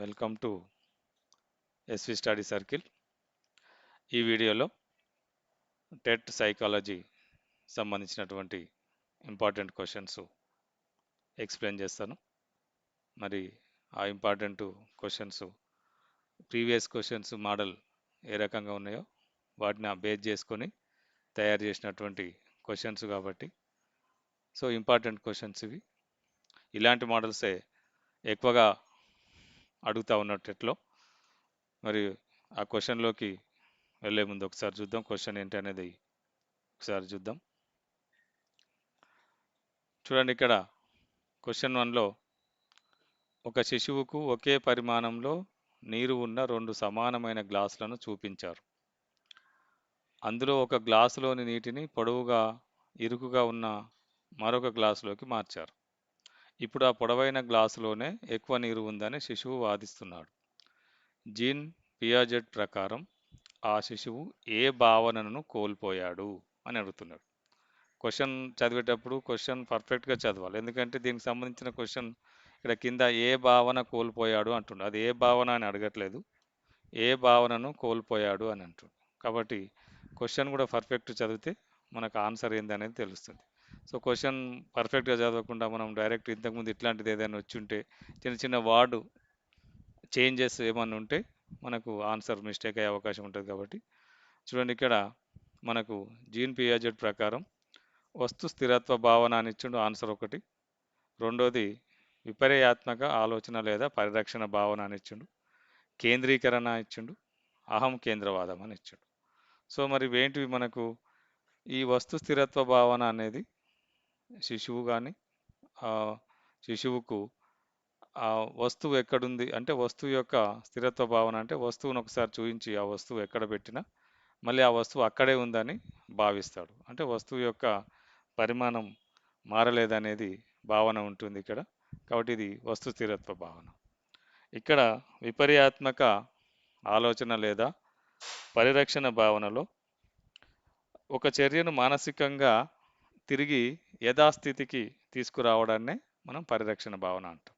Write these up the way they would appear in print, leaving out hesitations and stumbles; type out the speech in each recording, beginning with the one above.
Welcome to SV study circle. ఈ వీడియోలో TET psychology సంబంధించినటువంటి ఇంపార్టెంట్ క్వశ్చన్స్ ఎక్స్ప్లెయిన్ చేస్తాను. మరి ఆ important questions previous questions model ఏ రకంగా ఉన్నాయో వాటిని బేస్ చేసుకొని తయారు చేసినటువంటి క్వశ్చన్స్ కాబట్టి ఇంపార్టెంట్ క్వశ్చన్స్ ఇవి. ఇలాంటి మోడల్సే ఎక్కువగా అడుగుతా ఉన్న టెట్లో. మరి ఆ క్వశ్చన్లోకి వెళ్ళే ముందు ఒకసారి చూద్దాం క్వశ్చన్ ఏంటి అనేది ఒకసారి చూద్దాం. చూడండి, ఇక్కడ క్వశ్చన్ 1లో ఒక శిశువుకు ఒకే పరిమాణంలో నీరు ఉన్న 2 సమానమైన గ్లాసులను చూపించారు. అందులో ఒక గ్లాసులోని నీటిని పొడవుగా ఇరుకుగా ఉన్న మరొక గ్లాసులోకి మార్చారు. ఇప్పుడు ఆ పొడవైన గ్లాసులోనే ఎక్కువ నీరు ఉందని శిశువు వాదిస్తున్నాడు. జీన్ పియాజెట్ ప్రకారం ఆ శిశువు ఏ భావనను కోల్పోయాడు అని అడుగుతున్నాడు. క్వశ్చన్ చదివేటప్పుడు క్వశ్చన్ పర్ఫెక్ట్గా చదవాలి, ఎందుకంటే దీనికి సంబంధించిన క్వశ్చన్ ఇక్కడ కింద ఏ భావన కోల్పోయాడు అంటుండు. అది ఏ భావన అని అడగట్లేదు, ఏ భావనను కోల్పోయాడు అని అంటుండు. కాబట్టి క్వశ్చన్ కూడా పర్ఫెక్ట్ చదివితే మనకు ఆన్సర్ ఏంది అనేది తెలుస్తుంది. క్వశ్చన్ పర్ఫెక్ట్గా చదవకుండా మనం డైరెక్ట్ ఇంతకుముందు ఇట్లాంటిది ఏదైనా వచ్చి ఉంటే చిన్న చిన్న వర్డ్ చేంజెస్ ఏమన్నా ఉంటే మనకు ఆన్సర్ మిస్టేక్ అయ్యే అవకాశం ఉంటుంది. కాబట్టి చూడండి, ఇక్కడ మనకు జీన్ పియాజెట్ ప్రకారం వస్తు స్థిరత్వ భావన అని ఇచ్చిండు, ఆన్సర్ ఒకటి. రెండోది విపర్యాత్మక ఆలోచన లేదా పరిరక్షణ భావన అని ఇచ్చిండు. కేంద్రీకరణ ఇచ్చిండు, అహం కేంద్రవాదం అని ఇచ్చిండు. మరి ఏంటివి మనకు ఈ వస్తు స్థిరత్వ భావన అనేది శిశువు కానీ శిశువుకు ఆ వస్తువు ఎక్కడుంది అంటే వస్తువు యొక్క స్థిరత్వ భావన అంటే వస్తువును ఒకసారి చూపించి ఆ వస్తువు ఎక్కడ పెట్టినా మళ్ళీ ఆ వస్తువు అక్కడే ఉందని భావిస్తాడు. అంటే వస్తువు యొక్క పరిమాణం మారలేదనేది భావన ఉంటుంది ఇక్కడ. కాబట్టి ఇది వస్తు స్థిరత్వ భావన. ఇక్కడ విపర్యాత్మక ఆలోచన లేదా పరిరక్షణ భావనలో ఒక చర్యను మానసికంగా తిరిగి యథాస్థితికి తీసుకురావడాన్నే మనం పరిరక్షణ భావన అంటాం.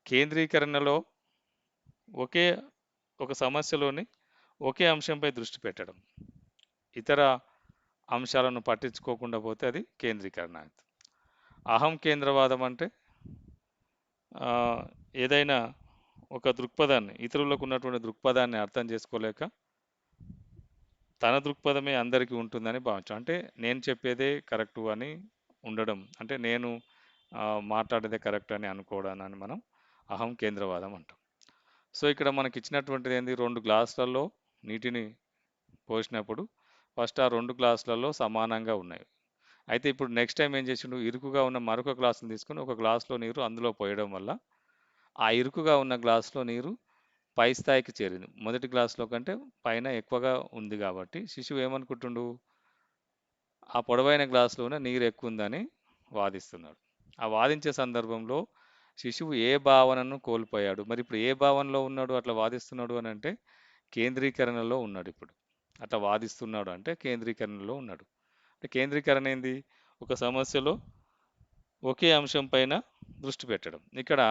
కేంద్రీకరణలో ఒక సమస్యలోని ఒకే అంశంపై దృష్టి పెట్టడం, ఇతర అంశాలను పట్టించుకోకుండా పోతే అది కేంద్రీకరణ. అహం కేంద్రవాదం అంటే ఏదైనా ఒక దృక్పథాన్ని, ఇతరులకు ఉన్నటువంటి దృక్పథాన్ని అర్థం చేసుకోలేక తన దృక్పథమే అందరికీ ఉంటుందని భావించడం. అంటే నేను చెప్పేదే కరెక్టు అని ఉండడం, అంటే నేను మాట్లాడేదే కరెక్ట్ అని అనుకోవడాన్ని మనం అహం కేంద్రవాదం అంటాం. ఇక్కడ మనకి ఇచ్చినటువంటిది ఏంది, 2 గ్లాసులలో నీటిని పోసినప్పుడు ఫస్ట్ ఆ 2 గ్లాసులలో సమానంగా ఉన్నాయి. అయితే ఇప్పుడు నెక్స్ట్ టైం ఏం చేసిండు, ఇరుకుగా ఉన్న మరొక గ్లాసును తీసుకుని ఒక గ్లాసులో నీరు అందులో పోయడం వల్ల ఆ ఇరుకుగా ఉన్న గ్లాసులో నీరు పై స్థాయికి చేరింది. మొదటి గ్లాసులో కంటే పైన ఎక్కువగా ఉంది. కాబట్టి శిశువు ఏమనుకుంటుండు, ఆ పొడవైన గ్లాసులోనే నీరు ఎక్కువ ఉందని వాదిస్తున్నాడు. ఆ వాదించే సందర్భంలో శిశువు ఏ భావనను కోల్పోయాడు? మరి ఇప్పుడు ఏ భావనలో ఉన్నాడు అట్లా వాదిస్తున్నాడు అని అంటే కేంద్రీకరణలో ఉన్నాడు. ఇప్పుడు అట్లా వాదిస్తున్నాడు అంటే కేంద్రీకరణలో ఉన్నాడు. అంటే కేంద్రీకరణ ఏంది, ఒక సమస్యలో ఒకే అంశం పైన దృష్టి పెట్టడం. ఇక్కడ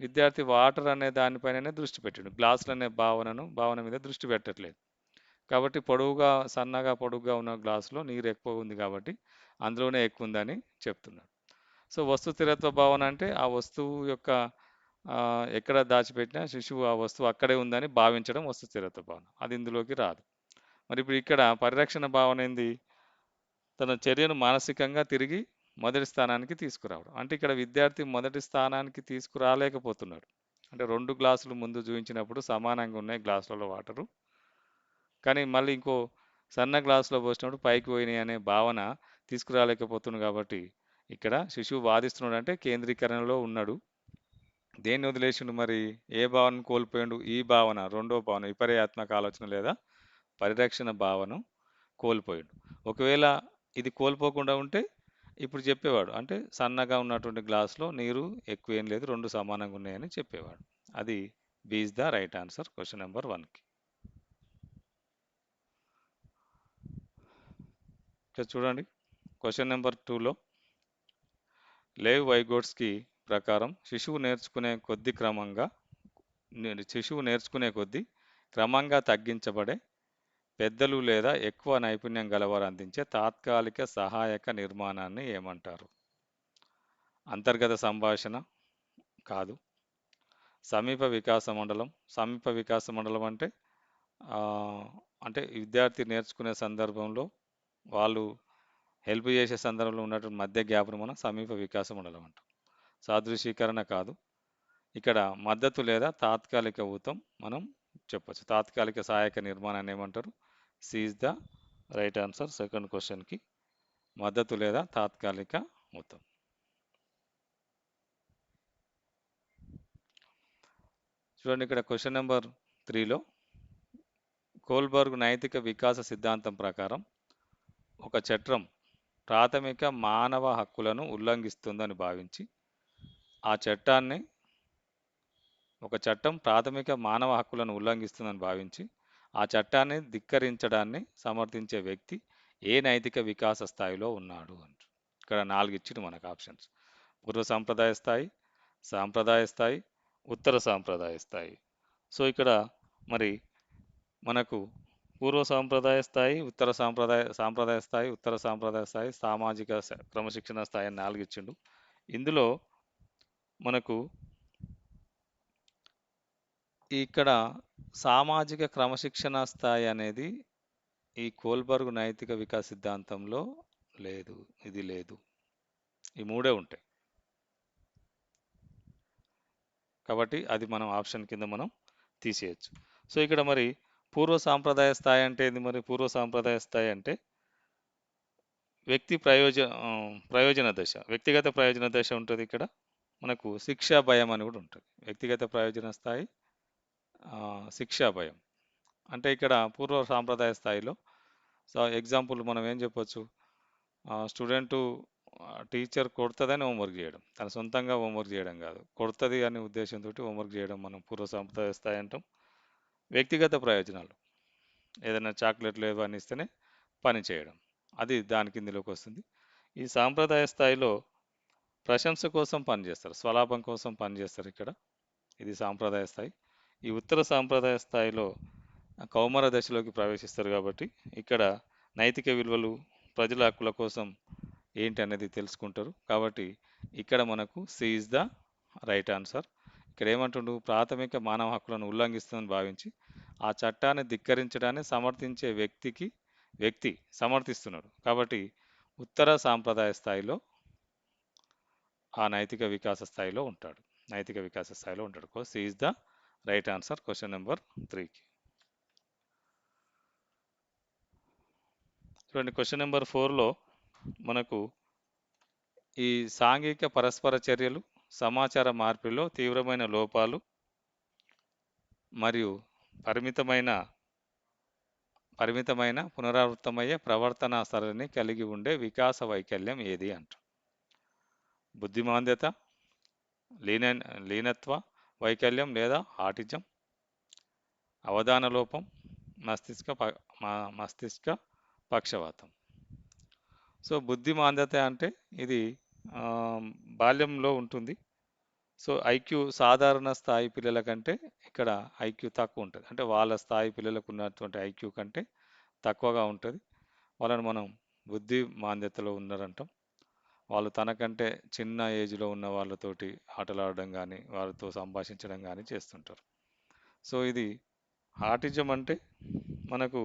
విద్యార్థి వాటర్ అనే దానిపైననే దృష్టి పెట్టాడు, గ్లాసులు అనే భావన మీద దృష్టి పెట్టట్లేదు. కాబట్టి సన్నగా పొడుగుగా ఉన్న గ్లాసులో నీరు ఎక్కువ ఉంది కాబట్టి అందులోనే ఎక్కువ ఉందని చెప్తున్నాడు. వస్తు స్థిరత్వ భావన అంటే ఆ వస్తువు యొక్క ఎక్కడ దాచిపెట్టినా శిశువు ఆ వస్తువు అక్కడే ఉందని భావించడం వస్తు స్థిరత్వ భావన. అది ఇందులోకి రాదు. మరి ఇప్పుడు ఇక్కడ పరిరక్షణ భావన ఏంది, తన చర్యను మానసికంగా తిరిగి మొదటి స్థానానికి తీసుకురావడం. అంటే ఇక్కడ విద్యార్థి మొదటి స్థానానికి తీసుకురాలేకపోతున్నాడు. అంటే 2 గ్లాసులు ముందు చూపించినప్పుడు సమానంగా ఉన్నాయి గ్లాసులలో వాటరు, కానీ మళ్ళీ ఇంకో సన్న గ్లాసులో పోసినప్పుడు పైకి పోయినాయి అనే భావన తీసుకురాలేకపోతున్నాడు. కాబట్టి ఇక్కడ శిశువు వాదిస్తున్నాడు అంటే కేంద్రీకరణలో ఉన్నాడు. దేన్ని వదిలేసిండు, మరి ఏ భావనను కోల్పోయాడు? ఈ భావన, రెండో భావన విపర్యాత్మక ఆలోచన లేదా పరిరక్షణ భావన కోల్పోయాడు. ఒకవేళ ఇది కోల్పోకుండా ఉంటే ఇప్పుడు చెప్పేవాడు, అంటే సన్నగా ఉన్నటువంటి గ్లాసులో నీరు ఎక్కువ ఏం లేదు, 2 సమానంగా ఉన్నాయని చెప్పేవాడు. అది B is the right answer question number 1కి. ఇక్కడ చూడండి, క్వశ్చన్ నెంబర్ 2లో లేవ్ వైగోట్స్కి ప్రకారం శిశువు నేర్చుకునే కొద్దీ క్రమంగా తగ్గించబడే పెద్దలు లేదా ఎక్కువ నైపుణ్యం గలవారు అందించే తాత్కాలిక సహాయక నిర్మాణాన్ని ఏమంటారు? అంతర్గత సంభాషణ కాదు. సమీప వికాస మండలం. సమీప వికాస మండలం అంటే అంటే విద్యార్థి నేర్చుకునే సందర్భంలో వాళ్ళు హెల్ప్ చేసే సందర్భంలో ఉన్నటువంటి మధ్య గ్యాప్ను మనం సమీప వికాస మండలం అంటాం. సాదృశీకరణ కాదు. ఇక్కడ మద్దతు లేదా తాత్కాలిక ఊతం మనం చెప్పొచ్చు. తాత్కాలిక సహాయక నిర్మాణాన్ని ఏమంటారు? C is the right answer second క్వశ్చన్కి. మద్దతు లేదా తాత్కాలిక ఊతం. చూడండి ఇక్కడ క్వశ్చన్ నెంబర్ 3లో కోల్బర్గ్ నైతిక వికాస సిద్ధాంతం ప్రకారం ఒక చట్టం ప్రాథమిక మానవ హక్కులను ఉల్లంఘిస్తుందని భావించి ఆ చట్టాన్ని ఒక చట్టం ప్రాథమిక మానవ హక్కులను ఉల్లంఘిస్తుందని భావించి ఆ చట్టాన్ని ధిక్కరించడాన్ని సమర్థించే వ్యక్తి ఏ నైతిక వికాస స్థాయిలో ఉన్నాడు అంట. ఇక్కడ 4 ఇచ్చిండు మనకు ఆప్షన్స్. పూర్వ సాంప్రదాయ స్థాయి, సాంప్రదాయ స్థాయి, ఉత్తర సాంప్రదాయ స్థాయి. సో ఇక్కడ మరి మనకు పూర్వ సాంప్రదాయ స్థాయి, సాంప్రదాయ స్థాయి, ఉత్తర సాంప్రదాయ స్థాయి, సామాజిక క్రమశిక్షణ స్థాయి అని 4 ఇచ్చిండు. ఇందులో మనకు ఇక్కడ సామాజిక క్రమశిక్షణ స్థాయి అనేది ఈ కోల్బర్గ్ నైతిక వికాస సిద్ధాంతంలో లేదు. ఇది లేదు. ఈ మూడే ఉంటాయి. కాబట్టి అది మనం ఆప్షన్ కింద మనం తీసేయచ్చు. సో ఇక్కడ మరి పూర్వ సాంప్రదాయ స్థాయి అంటే ఏంది? మరి పూర్వ సాంప్రదాయ స్థాయి అంటే ప్రయోజన దశ, వ్యక్తిగత ప్రయోజన దశ ఉంటుంది. ఇక్కడ మనకు శిక్షా భయం అని కూడా ఉంటుంది. వ్యక్తిగత ప్రయోజన స్థాయి, శిక్షా భయం. అంటే ఇక్కడ పూర్వ సాంప్రదాయ స్థాయిలో సో ఎగ్జాంపుల్ మనం ఏం చెప్పొచ్చు? స్టూడెంటు టీచర్ కొడుతుందని హోంవర్క్ చేయడం, తన సొంతంగా హోంవర్క్ చేయడం కాదు, కొడుతుంది అనే ఉద్దేశంతో హోంవర్క్ చేయడం మనం పూర్వ సాంప్రదాయ స్థాయి అంటాం. వ్యక్తిగత ప్రయోజనాలు, ఏదైనా చాక్లెట్లు ఏవన్నీ ఇస్తేనే పని చేయడం, అది దాని కిందలోకి వస్తుంది. ఈ సాంప్రదాయ స్థాయిలో ప్రశంస కోసం పనిచేస్తారు, స్వలాభం కోసం పనిచేస్తారు. ఇక్కడ ఇది సాంప్రదాయ స్థాయి. ఈ ఉత్తర సాంప్రదాయ స్థాయిలో కౌమార దశలోకి ప్రవేశిస్తారు. కాబట్టి ఇక్కడ నైతిక విలువలు, ప్రజల హక్కుల కోసం ఏంటి అనేది తెలుసుకుంటారు. కాబట్టి ఇక్కడ మనకు C is the right answer. ఇక్కడ ఏమంటుండు? ప్రాథమిక మానవ హక్కులను ఉల్లంఘిస్తుందని భావించి ఆ చట్టాన్ని ధిక్కరించడాన్ని సమర్థించే వ్యక్తి సమర్థిస్తున్నాడు. కాబట్టి ఉత్తర సాంప్రదాయ స్థాయిలో ఆ నైతిక వికాస స్థాయిలో ఉంటాడు. C is the right answer question number 3కి. చూడండి క్వశ్చన్ నెంబర్ 4లో మనకు ఈ సాంఘిక పరస్పర చర్యలు, సమాచార మార్పిడిలో తీవ్రమైన లోపాలు మరియు పరిమితమైన పునరావృతమయ్యే ప్రవర్తనా సరళిని కలిగి ఉండే వికాస వైకల్యం ఏది అంట. బుద్ధిమాంద్యత, లీనత్వ వైకల్యం లేదా ఆటిజం, అవధాన లోపం, మస్తిష్క పక్షవాతం. సో బుద్ధిమాంద్యత అంటే ఇది బాల్యంలో ఉంటుంది. సో ఐక్యూ సాధారణ స్థాయి పిల్లల కంటే ఇక్కడ ఐక్యూ తక్కువ ఉంటుంది. అంటే వాళ్ళ స్థాయి పిల్లలకు ఉన్నటువంటి ఐక్యూ కంటే తక్కువగా ఉంటుంది. వాళ్ళని మనం బుద్ధి మాంద్యతలో ఉన్నారంటాం. వాళ్ళు తనకంటే చిన్న ఏజ్లో ఉన్న వాళ్ళతోటి ఆటలాడడం కానీ, వారితో సంభాషించడం కానీ చేస్తుంటారు. సో ఇది ఆటిజం అంటే మనకు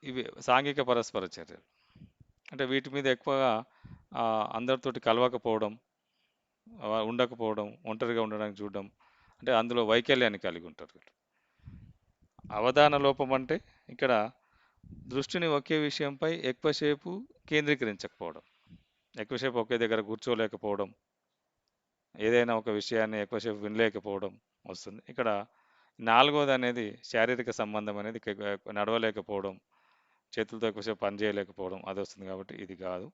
ఇవి సాంఘిక పరస్పర చర్యలు. అంటే వీటి మీద ఎక్కువగా అందరితోటి కలవకపోవడం, ఉండకపోవడం, ఒంటరిగా ఉండడానికి చూడడం, అంటే అందులో వైకల్యాన్ని కలిగి ఉంటారు. అవధాన లోపం అంటే ఇక్కడ దృష్టిని ఒకే విషయంపై ఎక్కువసేపు కేంద్రీకరించకపోవడం, ఎక్కువసేపు ఒకే దగ్గర కూర్చోలేకపోవడం, ఏదైనా ఒక విషయాన్ని ఎక్కువసేపు వినలేకపోవడం వస్తుంది. ఇక్కడ 4వది అనేది శారీరక సంబంధం అనేది నడవలేకపోవడం, చేతులతో ఎక్కువసేపు పని చేయలేకపోవడం, అది వస్తుంది. కాబట్టి ఇది కాదు.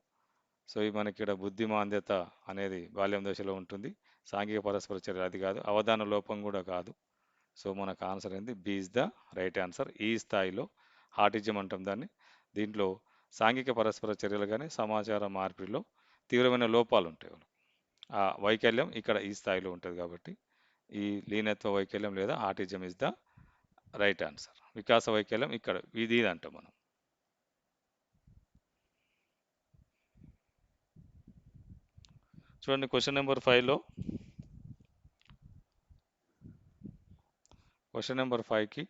సో ఇది మనకి ఇక్కడ బుద్ధిమాంద్యత అనేది బాల్యం దశలో ఉంటుంది. సాంఘిక పరస్పర చర్య అది కాదు. అవధాన లోపం కూడా కాదు. సో మనకు ఆన్సర్ ఏంది? B is the right answer. ఈ స్థాయిలో ఆటిజం అంటాం దాన్ని. దీంట్లో సాంఘిక పరస్పర చర్యలు కానీ సమాచార మార్పిడిలో తీవ్రమైన లోపాలు ఉంటాయి. ఆ వైకల్యం ఇక్కడ ఈ స్థాయిలో ఉంటుంది కాబట్టి ఈ లీనత్వ వైకల్యం లేదా autism is the right answer. వికాస వైకల్యం ఇక్కడ ఇది అంటాం మనం. చూడండి క్వశ్చన్ నెంబర్ 5లో, క్వశ్చన్ నెంబర్ 5కి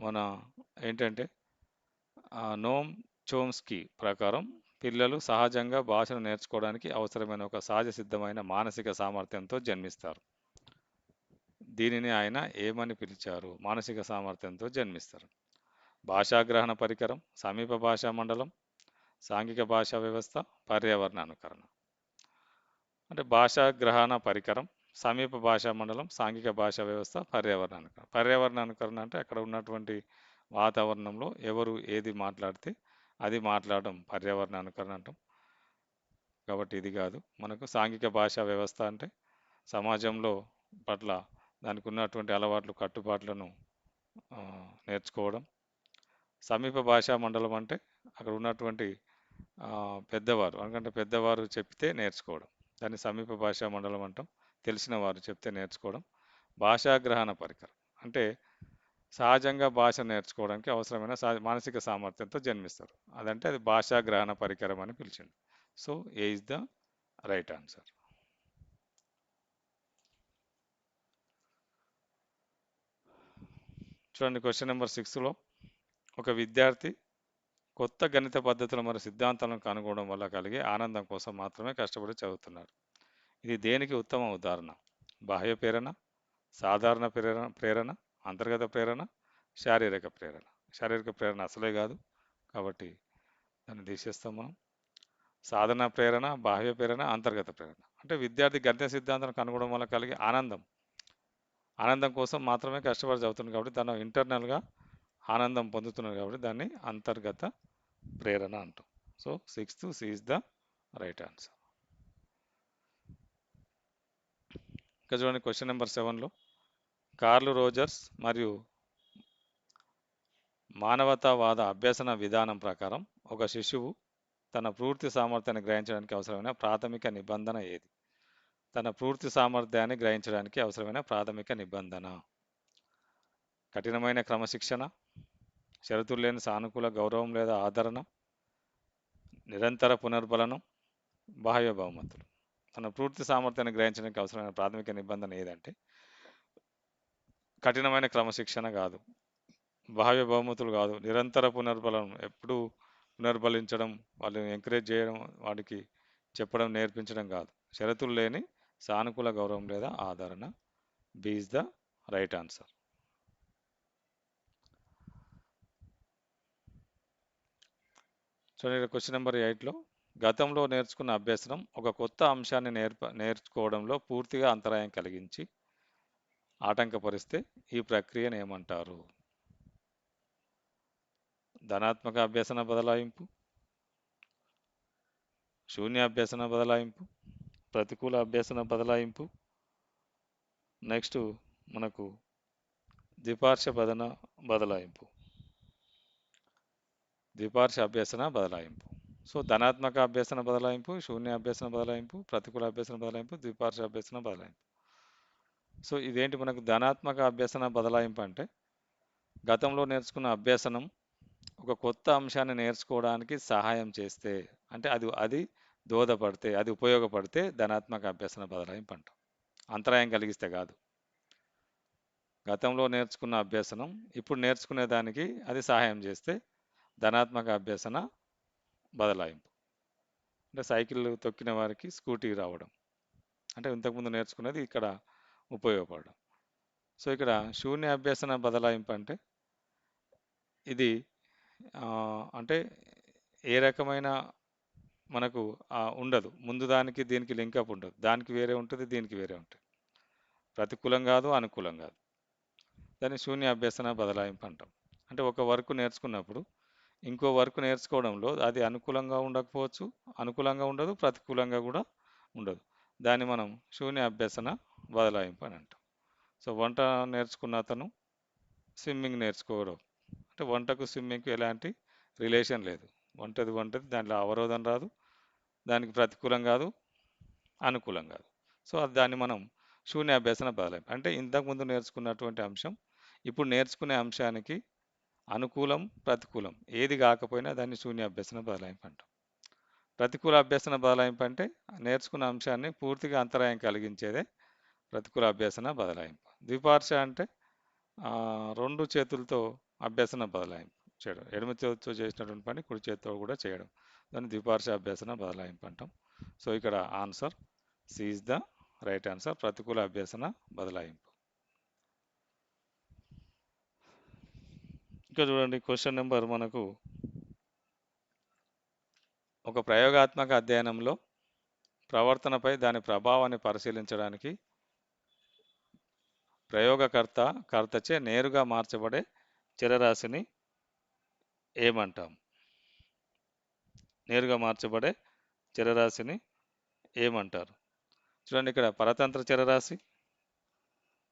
మన ఏంటంటే నోమ్ చోమ్స్కీ ప్రకారం పిల్లలు సహజంగా భాషను నేర్చుకోవడానికి అవసరమైన ఒక సహజ సిద్ధమైన మానసిక సామర్థ్యంతో జన్మిస్తారు. దీనిని ఆయన ఏమని పిలిచారు? మానసిక సామర్థ్యంతో జన్మిస్తారు. భాషాగ్రహణ పరికరం, సమీప భాషా మండలం, సాంఘిక భాషా వ్యవస్థ, పర్యావరణ అనుకరణ. అంటే భాషా గ్రహణ పరికరం, సమీప భాషా మండలం, సాంఘిక భాషా వ్యవస్థ, పర్యావరణ అనుకరణ. పర్యావరణ అనుకరణ అంటే అక్కడ ఉన్నటువంటి వాతావరణంలో ఎవరు ఏది మాట్లాడితే అది మాట్లాడడం పర్యావరణ అనుకరణ అంటాం. కాబట్టి ఇది కాదు. మనకు సాంఘిక భాషా వ్యవస్థ అంటే సమాజంలో పట్ల దానికి ఉన్నటువంటి అలవాట్లు, కట్టుబాట్లను నేర్చుకోవడం. సమీప భాషా మండలం అంటే అక్కడ ఉన్నటువంటి పెద్దవారు, ఎందుకంటే పెద్దవారు చెప్తే నేర్చుకోవడం, దాన్ని సమీప భాషా మండలం అంటాం. తెలిసిన వారు చెప్తే నేర్చుకోవడం. భాషా గ్రహణ పరికరం అంటే సహజంగా భాష నేర్చుకోవడానికి అవసరమైన మానసిక సామర్థ్యంతో జన్మిస్తారు. అదంటే అది భాషా గ్రహణ పరికరం అని పిలిచింది. So A is the right answer. చూడండి క్వశ్చన్ నెంబర్ 6లో, ఒక విద్యార్థి కొత్త గణిత పద్ధతులు మరియు సిద్ధాంతాలను కనుగొనడం వల్ల కలిగే ఆనందం కోసం మాత్రమే కష్టపడి చదువుతున్నాడు. ఇది దేనికి ఉత్తమ ఉదాహరణ? బాహ్య ప్రేరణ, సాధారణ ప్రేరణ, అంతర్గత ప్రేరణ, శారీరక ప్రేరణ. శారీరక ప్రేరణ అసలే కాదు కాబట్టి దాన్ని తీసేస్తాం మనం. సాధన ప్రేరణ, బాహ్య ప్రేరణ, అంతర్గత ప్రేరణ. అంటే విద్యార్థి గణిత సిద్ధాంతాలను కనుగొనడం వల్ల కలిగే ఆనందం కోసం మాత్రమే కష్టపడి చదువుతుంది కాబట్టి తను ఇంటర్నల్గా ఆనందం పొందుతున్నారు కాబట్టి దాన్ని అంతర్గత ప్రేరణ అంటాం. So 6th C is the right answer. ఇంకా చూడండి క్వశ్చన్ నెంబర్ 7లో, కార్ల్ రోజర్స్ మరియు మానవతావాద అభ్యసన విధానం ప్రకారం ఒక శిశువు తన పూర్తి సామర్థ్యాన్ని గ్రహించడానికి అవసరమైన ప్రాథమిక నిబంధన ఏది? తన పూర్తి సామర్థ్యాన్ని గ్రహించడానికి అవసరమైన ప్రాథమిక నిబంధన కఠినమైన క్రమశిక్షణ, షరతులు లేని సానుకూల గౌరవం లేదా ఆదరణ, నిరంతర పునర్బలనం, బాహ్య బహుమతులు. తన పూర్తి సామర్థ్యాన్ని గ్రహించడానికి అవసరమైన ప్రాథమిక నిబంధన ఏదంటే కఠినమైన క్రమశిక్షణ కాదు, బాహ్య బహుమతులు కాదు, నిరంతర పునర్బలనం, ఎప్పుడూ పునర్బలించడం, వాళ్ళని ఎంకరేజ్ చేయడం, వాడికి చెప్పడం, నేర్పించడం కాదు, షరతులు లేని సానుకూల గౌరవం లేదా ఆదరణ. B is the right answer. చూడండి క్వశ్చన్ నెంబర్ 8లో, గతంలో నేర్చుకున్న అభ్యసనం ఒక కొత్త అంశాన్ని నేర్చుకోవడంలో పూర్తిగా అంతరాయం కలిగించి ఆటంకపరిస్తే ఈ ప్రక్రియను ఏమంటారు? ధనాత్మక అభ్యసన బదలాయింపు, శూన్య అభ్యసన బదలాయింపు, ప్రతికూల అభ్యసన బదలాయింపు, నెక్స్ట్ మనకు ద్విపార్శ్వ బదలాయింపు, ద్విపార్శ్వ అభ్యసన బదలాయింపు. సో ధనాత్మక అభ్యసన బదలాయింపు, శూన్య అభ్యసన బదలాయింపు, ప్రతికూల అభ్యసన బదలాయింపు, ద్విపార్శ్వ అభ్యసన బదలాయింపు. సో ఇదేంటి మనకు ధనాత్మక అభ్యసన బదలాయింపు అంటే గతంలో నేర్చుకున్న అభ్యసనం ఒక కొత్త అంశాన్ని నేర్చుకోవడానికి సహాయం చేస్తే, అంటే అది దోహదపడితే, అది ఉపయోగపడితే ధనాత్మక అభ్యసన బదలాయింపు అంటాం. అంతరాయం కలిగిస్తే కాదు. గతంలో నేర్చుకున్న అభ్యసనం ఇప్పుడు నేర్చుకునే దానికి అది సహాయం చేస్తే ధనాత్మక అభ్యసన బదలాయింపు. అంటే సైకిల్ తొక్కిన వారికి స్కూటీ రావడం, అంటే ఇంతకుముందు నేర్చుకునేది ఇక్కడ ఉపయోగపడడం. సో ఇక్కడ శూన్య అభ్యసన బదలాయింపు అంటే ఇది అంటే ఏ రకమైన మనకు ఉండదు, ముందు దానికి దీనికి లింకప్ ఉండదు, దానికి వేరే ఉంటుంది, దీనికి వేరే ఉంటుంది, ప్రతికూలం కాదు, అనుకూలం కాదు. దాన్ని శూన్య అభ్యసన బదలాయింపు అంటాం. అంటే ఒక వర్క్ నేర్చుకున్నప్పుడు ఇంకో వర్క్ నేర్చుకోవడంలో అది అనుకూలంగా ఉండకపోవచ్చు, అనుకూలంగా ఉండదు, ప్రతికూలంగా కూడా ఉండదు. దాన్ని మనం శూన్య అభ్యసన బదలాయింపు అని అంటాం. సో వంట నేర్చుకున్న అతను స్విమ్మింగ్ నేర్చుకోవడం, అంటే వంటకు స్విమ్మింగ్కి ఎలాంటి రిలేషన్ లేదు, వంటది దాంట్లో అవరోధం రాదు, దానికి ప్రతికూలం కాదు, అనుకూలం కాదు. సో దాన్ని మనం శూన్యాభ్యసన బదలాయింపు అంటే ఇంతకుముందు నేర్చుకున్నటువంటి అంశం ఇప్పుడు నేర్చుకునే అంశానికి అనుకూలం ప్రతికూలం ఏది కాకపోయినా దాన్ని శూన్యాభ్యసన బదలాయింపు అంటాం. ప్రతికూల అభ్యసన బదలాయింపు అంటే నేర్చుకున్న అంశాన్ని పూర్తిగా అంతరాయం కలిగించేదే ప్రతికూల అభ్యసన బదలాయింపు. ద్విపార్శ్వ అంటే రెండు చేతులతో అభ్యసన బదలాయింపు చేయడం, ఎడమ చేతితో చేసినటువంటి పని కుడి చేతితో కూడా చేయడం, దాన్ని ద్విపార్శ్వ అభ్యసన బదలాయింపు అంటాం. సో ఇక్కడ answer C is the right answer, ప్రతికూల అభ్యసన బదలాయింపు. ఇంకా చూడండి క్వశ్చన్ నెంబర్ మనకు ఒక ప్రయోగాత్మక అధ్యయనంలో ప్రవర్తనపై దాని ప్రభావాన్ని పరిశీలించడానికి కర్తచే నేరుగా మార్చబడే చరరాశిని ఏమంటాం? నేరుగా మార్చబడే చరరాశిని ఏమంటారు? చూడండి ఇక్కడ పరతంత్ర చరరాశి,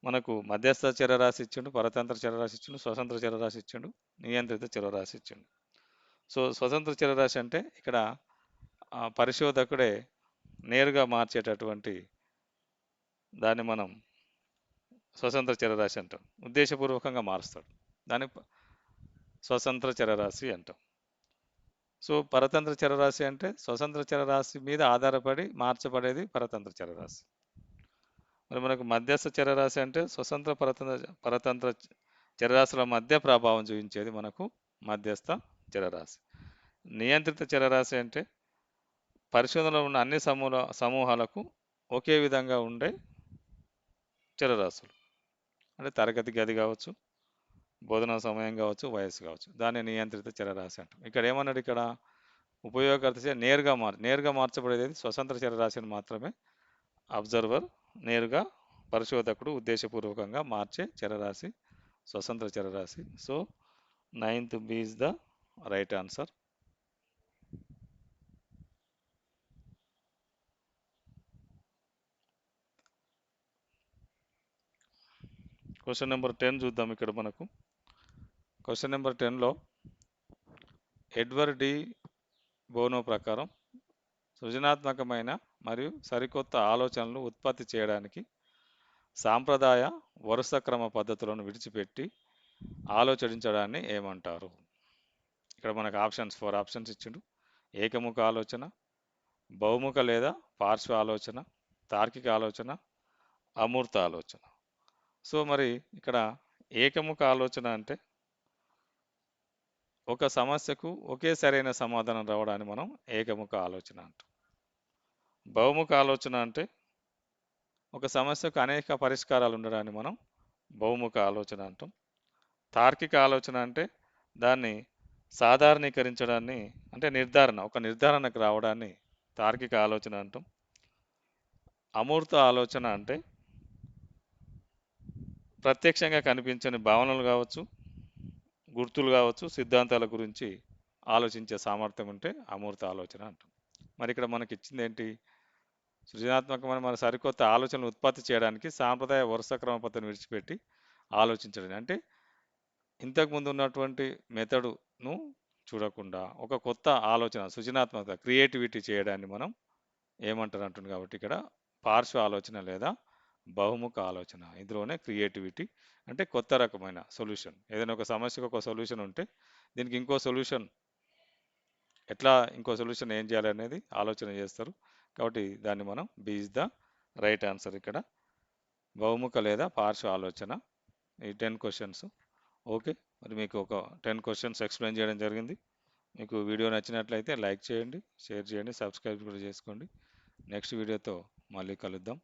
మనకు మధ్యస్థ చరరాశి ఇచ్చిండు, పరతంత్ర చరరాశి ఇచ్చిండు, స్వతంత్ర చరరాశి ఇచ్చిండు, నియంత్రిత చరరాశి ఇచ్చిండు. సో స్వతంత్ర చరరాశి అంటే ఇక్కడ పరిశోధకుడే నేరుగా మార్చేటటువంటి దాన్ని మనం స్వతంత్ర చరరాశి అంటాం. ఉద్దేశపూర్వకంగా మారుస్తాడు, దాన్ని స్వతంత్ర చరరాశి అంటాం. సో పరతంత్ర చరరాశి అంటే స్వతంత్ర చరరాశి మీద ఆధారపడి మార్చబడేది పరతంత్ర చరరాశి. మరి మనకు మధ్యస్థ చరరాశి అంటే స్వతంత్ర పరతంత్ర చరరాశుల మధ్య ప్రభావం చూపించేది మనకు మధ్యస్థ చరరాశి. నియంత్రిత చరరాశి అంటే పరిశోధనలో ఉన్న అన్ని సమూహాలకు ఒకే విధంగా ఉండే చరరాశులు, అంటే తరగతి గది కావచ్చు, బోధనా సమయం కావచ్చు, వయస్సు కావచ్చు, దాన్ని నియంత్రిత చరరాశి అంటాం. ఇక్కడ ఏమన్నాడు, ఇక్కడ ఉపయోగకర్త నేరుగా మార్చబడేది స్వతంత్ర చరరాశిని మాత్రమే అబ్జర్వర్ నేరుగా పరిశోధకుడు ఉద్దేశపూర్వకంగా మార్చే చరరాశి స్వతంత్ర చరరాశి. So 9th B is the right answer. Question number 10 చూద్దాం. ఇక్కడ మనకు క్వశ్చన్ నెంబర్ 10లో ఎడ్వర్డ్ డి బోనో ప్రకారం సృజనాత్మకమైన మరియు సరికొత్త ఆలోచనలు ఉత్పత్తి చేయడానికి సాంప్రదాయ వరుస క్రమ పద్ధతులను విడిచిపెట్టి ఆలోచించడాన్ని ఏమంటారు? ఇక్కడ మనకు ఫోర్ ఆప్షన్స్ ఇచ్చిండు. ఏకముఖ ఆలోచన, బహుముఖ లేదా పార్శ్వ ఆలోచన, తార్కిక ఆలోచన, అమూర్త ఆలోచన. సో మరి ఇక్కడ ఏకముఖ ఆలోచన అంటే ఒక సమస్యకు ఒకే సరైన సమాధానం రావడాన్ని మనం ఏకముఖ ఆలోచన అంటాం. బహుముఖ ఆలోచన అంటే ఒక సమస్యకు అనేక పరిష్కారాలు ఉండడాన్ని మనం బహుముఖ ఆలోచన అంటాం. తార్కిక ఆలోచన అంటే దాన్ని సాధారణీకరించడాన్ని, అంటే ఒక నిర్ధారణకు రావడాన్ని తార్కిక ఆలోచన అంటాం. అమూర్త ఆలోచన అంటే ప్రత్యక్షంగా కనిపించని భావనలు కావచ్చు, గుర్తులు కావచ్చు, సిద్ధాంతాల గురించి ఆలోచించే సామర్థ్యం ఉంటే అమూర్త ఆలోచన అంటాం. మరి ఇక్కడ మనకి ఇచ్చింది ఏంటి? సృజనాత్మకమైన మన సరికొత్త ఆలోచనలు ఉత్పత్తి చేయడానికి సాంప్రదాయ వరుస క్రమ పద్ధతిని విడిచిపెట్టి ఆలోచించడం అంటే ఇంతకుముందు ఉన్నటువంటి మెథడును చూడకుండా ఒక కొత్త ఆలోచన, సృజనాత్మక క్రియేటివిటీ చేయడాన్ని మనం ఏమంటారు అంటుంది. కాబట్టి ఇక్కడ పార్శ్వ ఆలోచన లేదా బహుముఖ ఆలోచన, ఇందులోనే క్రియేటివిటీ అంటే కొత్త రకమైన సొల్యూషన్. ఏదైనా ఒక సమస్యకు ఒక సొల్యూషన్ ఉంటే దీనికి ఇంకో సొల్యూషన్ ఏం చేయాలి అనేది ఆలోచన చేస్తారు. కాబట్టి దాన్ని మనం B is the right answer. ఇక్కడ బహుముఖ లేదా పార్శ్వ ఆలోచన, ఈ 10 క్వశ్చన్స్. ఓకే, మరి మీకు ఒక 10 క్వశ్చన్స్ ఎక్స్ప్లెయిన్ చేయడం జరిగింది. మీకు వీడియో నచ్చినట్లయితే లైక్ చేయండి, షేర్ చేయండి, సబ్స్క్రైబ్ కూడా చేసుకోండి. నెక్స్ట్ వీడియోతో మళ్ళీ కలుద్దాం.